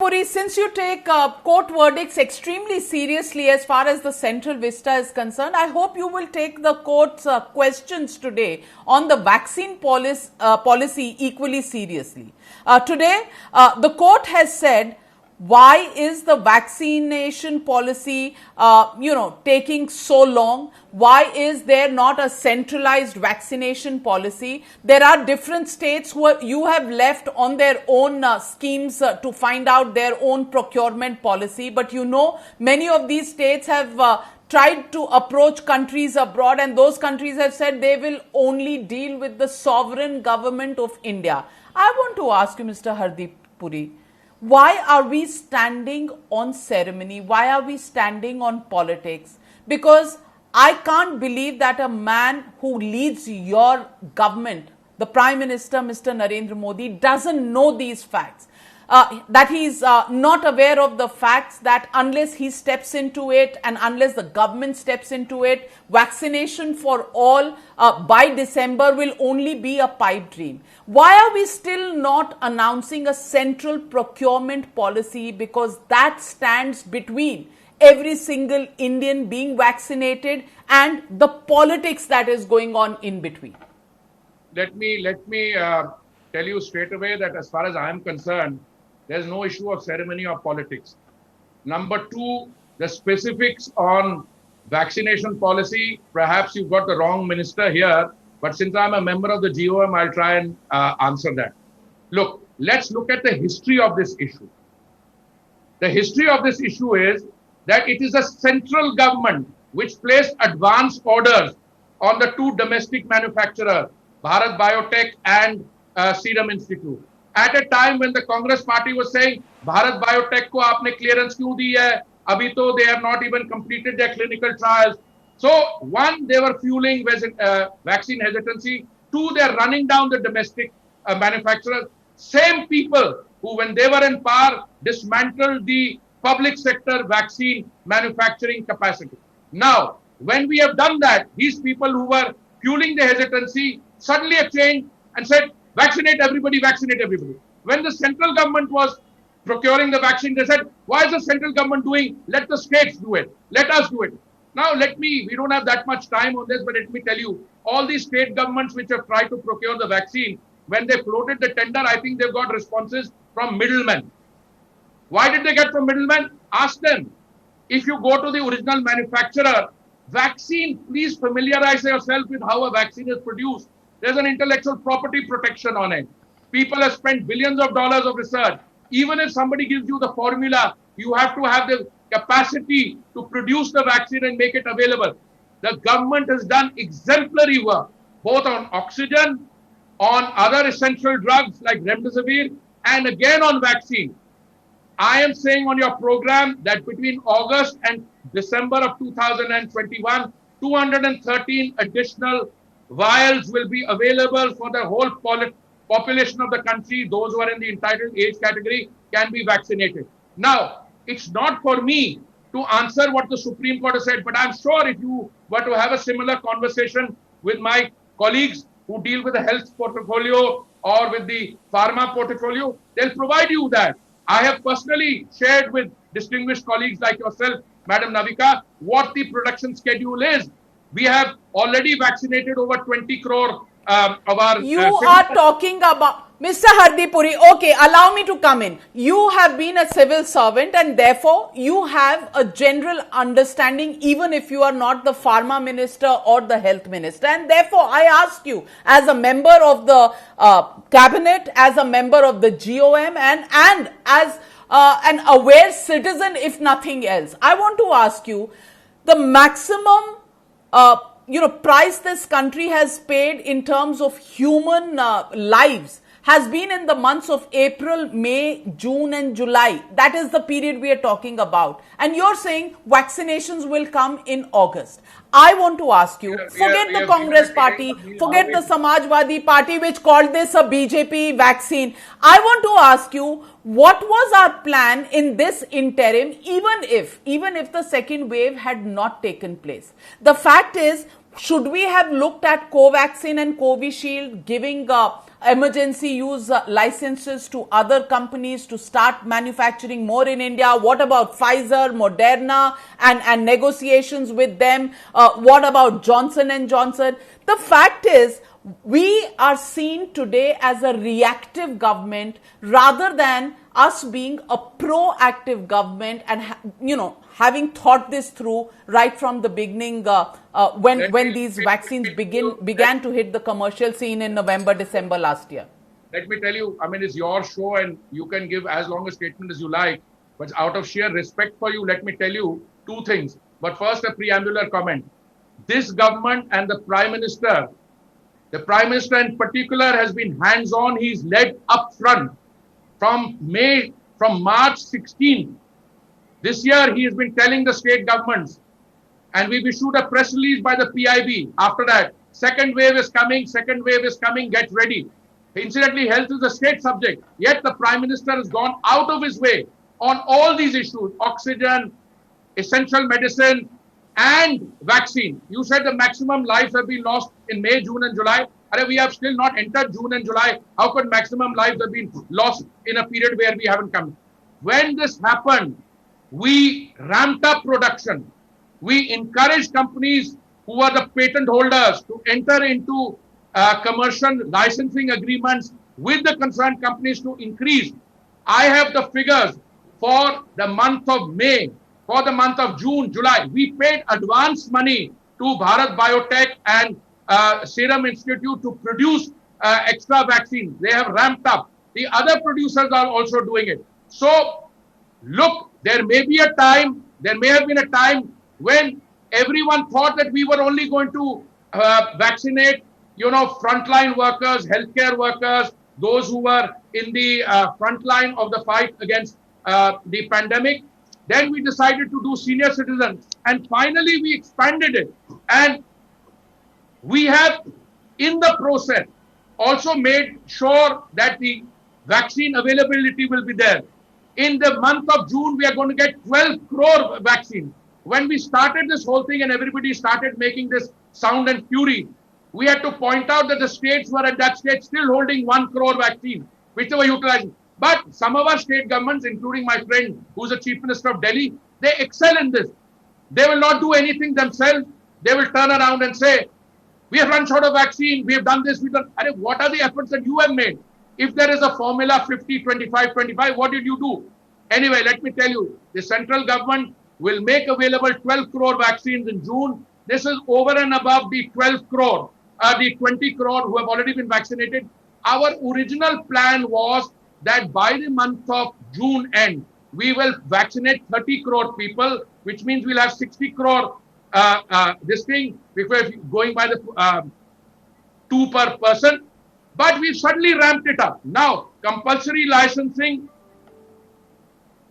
Puri, since you take court verdicts extremely seriously as far as the central vista is concerned, I hope you will take the court's questions today on the vaccine policy equally seriously. Today, the court has said, why is the vaccination policy, taking so long? Why is there not a centralized vaccination policy? There are different states who you have left on their own schemes to find out their own procurement policy. But many of these states have tried to approach countries abroad, and those countries have said they will only deal with the sovereign government of India. I want to ask you, Mr. Hardeep Puri, why are we standing on ceremony? Why are we standing on politics? Because I can't believe that a man who leads your government, the Prime Minister, Mr. Narendra Modi, doesn't know these facts. That he's not aware of the facts that unless he steps into it and unless the government steps into it, vaccination for all by December will only be a pipe dream. Why are we still not announcing a central procurement policy? Because that stands between every single Indian being vaccinated and the politics that is going on in between. Let me tell you straight away that as far as I am concerned, there's no issue of ceremony or politics. Number two, the specifics on vaccination policy, perhaps you've got the wrong minister here, but since I'm a member of the GOM, I'll try and answer that. Look, let's look at the history of this issue. The history of this issue is that it is a central government which placed advance orders on the two domestic manufacturers, Bharat Biotech and Serum Institute. At a time when the Congress party was saying, Bharat Biotech ko aapne clearance kyun di hai? Abhi to they have not even completed their clinical trials. So, one, they were fueling vaccine hesitancy. Two, they're running down the domestic manufacturers. Same people who, when they were in power, dismantled the public sector vaccine manufacturing capacity. Now, when we have done that, these people who were fueling the hesitancy suddenly have changed and said, vaccinate everybody, vaccinate everybody. When the central government was procuring the vaccine, they said, why is the central government doing? Let the states do it. Let us do it. Now, we don't have that much time on this, but let me tell you, all these state governments which have tried to procure the vaccine, when they floated the tender, I think they've got responses from middlemen. Why did they get from middlemen? Ask them. If you go to the original manufacturer, vaccine, please familiarize yourself with how a vaccine is produced. There's an intellectual property protection on it. People have spent billions of dollars of research. Even if somebody gives you the formula, you have to have the capacity to produce the vaccine and make it available. The government has done exemplary work, both on oxygen, on other essential drugs like remdesivir, and again on vaccine. I am saying on your program that between August and December of 2021, 213 additional vials will be available for the whole population of the country. Those who are in the entitled age category can be vaccinated. Now, it's not for me to answer what the Supreme Court has said, but I'm sure if you were to have a similar conversation with my colleagues who deal with the health portfolio or with the pharma portfolio, they'll provide you that. I have personally shared with distinguished colleagues like yourself, Madam Navika, what the production schedule is. We have already vaccinated over 20 crore of our... You are talking about... Mr. Hardeep Puri, okay, allow me to come in. You have been a civil servant and therefore you have a general understanding even if you are not the pharma minister or the health minister. And therefore I ask you as a member of the cabinet, as a member of the GOM and as an aware citizen if nothing else. I want to ask you the maximum price this country has paid in terms of human lives has been in the months of April, May, June and July. That is the period we are talking about. And you're saying vaccinations will come in August. I want to ask you, forget the Congress party, forget the Samajwadi party which called this a BJP vaccine. I want to ask you, what was our plan in this interim, even if the second wave had not taken place? The fact is, should we have looked at Covaxin and Covishield giving emergency use licenses to other companies to start manufacturing more in India? What about Pfizer, Moderna, and negotiations with them? What about Johnson and Johnson? The fact is, we are seen today as a reactive government rather than us being a proactive government and having thought this through right from the beginning when these vaccines began to hit the commercial scene in November, December last year. Let me tell you, I mean, it's your show and you can give as long a statement as you like, but out of sheer respect for you, let me tell you two things. But first, a preambular comment. This government and the Prime Minister in particular has been hands-on. He's led up front from March 16th. This year, he has been telling the state governments, and we've issued a press release by the PIB after that. Second wave is coming, get ready. Incidentally, health is a state subject, yet the Prime Minister has gone out of his way on all these issues, oxygen, essential medicine, and vaccine. You said the maximum lives have been lost in May, June, and July. We have still not entered June and July. How could maximum lives have been lost in a period where we haven't come? When this happened, we ramped up production. We encouraged companies who are the patent holders to enter into commercial licensing agreements with the concerned companies to increase. I have the figures for the month of May. For the month of June, July, we paid advance money to Bharat Biotech and Serum Institute to produce extra vaccines. They have ramped up. The other producers are also doing it. So, look, there may have been a time when everyone thought that we were only going to vaccinate, frontline workers, healthcare workers, those who were in the front line of the fight against the pandemic. Then we decided to do senior citizens. And finally, we expanded it. And we have, in the process, also made sure that the vaccine availability will be there. In the month of June, we are going to get 12 crore vaccines. When we started this whole thing and everybody started making this sound and fury, we had to point out that the states were at that stage still holding 1 crore vaccine, which they were utilizing. But some of our state governments, including my friend who's the Chief Minister of Delhi, they excel in this. They will not do anything themselves. They will turn around and say, we have run short of vaccine, we have done this, we've done. What are the efforts that you have made? If there is a formula 50, 25, 25, what did you do? Anyway, let me tell you, the central government will make available 12 crore vaccines in June. This is over and above the 12 crore, the 20 crore who have already been vaccinated. Our original plan was that by the month of June end, we will vaccinate 30 crore people, which means we'll have 60 crore this thing, because going by the 2 per person. But we've suddenly ramped it up. Now, compulsory licensing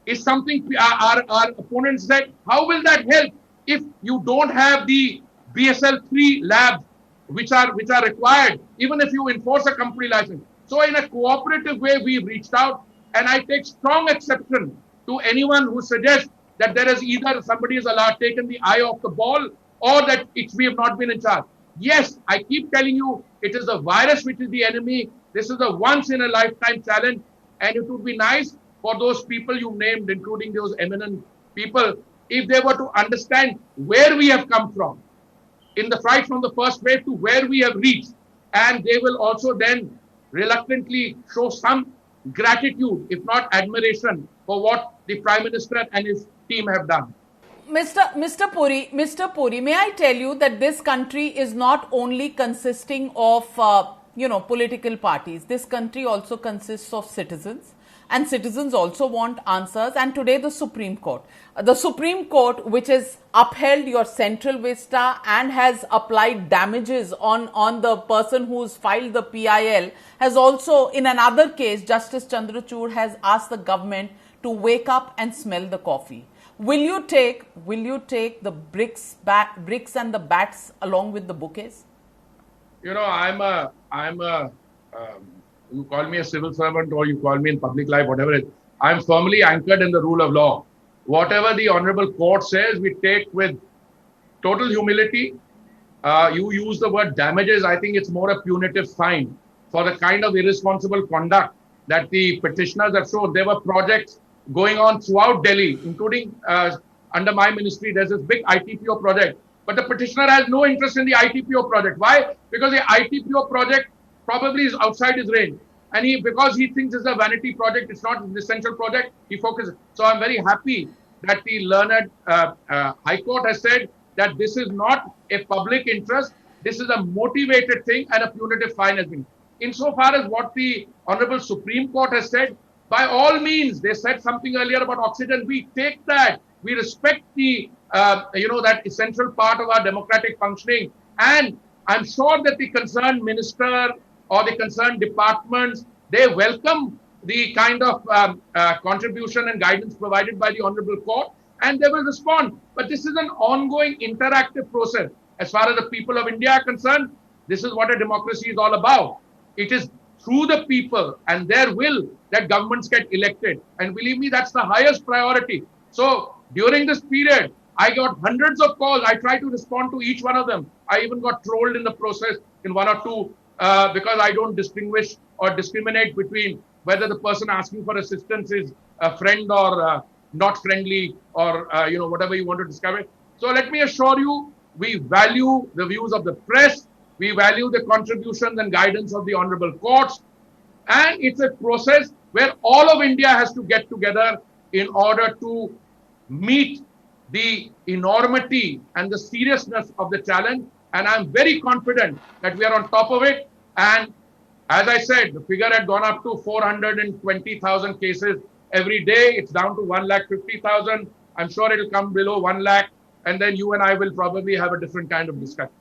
is something our opponents said, how will that help if you don't have the BSL-3 labs which are required, even if you enforce a company license? So in a cooperative way, we've reached out, and I take strong exception to anyone who suggests that there is either somebody has taken the eye off the ball or that we have not been in charge. Yes, I keep telling you, it is the virus which is the enemy. This is a once-in-a-lifetime challenge, and it would be nice for those people you named, including those eminent people, if they were to understand where we have come from in the fight from the first wave to where we have reached, and they will also then reluctantly show some gratitude, if not admiration, for what the Prime Minister and his team have done. Mr. Puri, may I tell you that this country is not only consisting of, political parties. This country also consists of citizens. And citizens also want answers. And today the Supreme Court, which has upheld your Central Vista and has applied damages on the person who's filed the PIL, has also, in another case, Justice Chandrachud has asked the government to wake up and smell the coffee. Will you take the bricks and the bats along with the bouquets? You call me a civil servant or you call me in public life, whatever it is, I'm firmly anchored in the rule of law. Whatever the Honorable Court says, we take with total humility. You use the word damages. I think it's more a punitive fine. for the kind of irresponsible conduct that the petitioners have shown. There were projects going on throughout Delhi, including under my ministry. There's this big ITPO project, but the petitioner has no interest in the ITPO project. Why? Because the ITPO project probably is outside his range. And because he thinks it's a vanity project, it's not an essential project, he focuses. So I'm very happy that the learned High Court has said that this is not a public interest, this is a motivated thing, and a punitive fine has been. Insofar as what the Honorable Supreme Court has said, by all means, they said something earlier about oxygen. We take that. We respect the, that essential part of our democratic functioning. And I'm sure that the concerned minister or the concerned departments, they welcome the kind of contribution and guidance provided by the Honorable Court, and they will respond. But this is an ongoing interactive process. As far as the people of India are concerned, this is what a democracy is all about. It is through the people and their will that governments get elected. And believe me, that's the highest priority. So during this period, I got hundreds of calls. I tried to respond to each one of them. I even got trolled in the process in one or two because I don't distinguish or discriminate between whether the person asking for assistance is a friend or not friendly or, whatever you want to describe it. So let me assure you, we value the views of the press. We value the contributions and guidance of the honorable courts. And it's a process where all of India has to get together in order to meet the enormity and the seriousness of the challenge. And I'm very confident that we are on top of it. And as I said, the figure had gone up to 420,000 cases every day. It's down to 150,000. I'm sure it'll come below 1 lakh. And then you and I will probably have a different kind of discussion.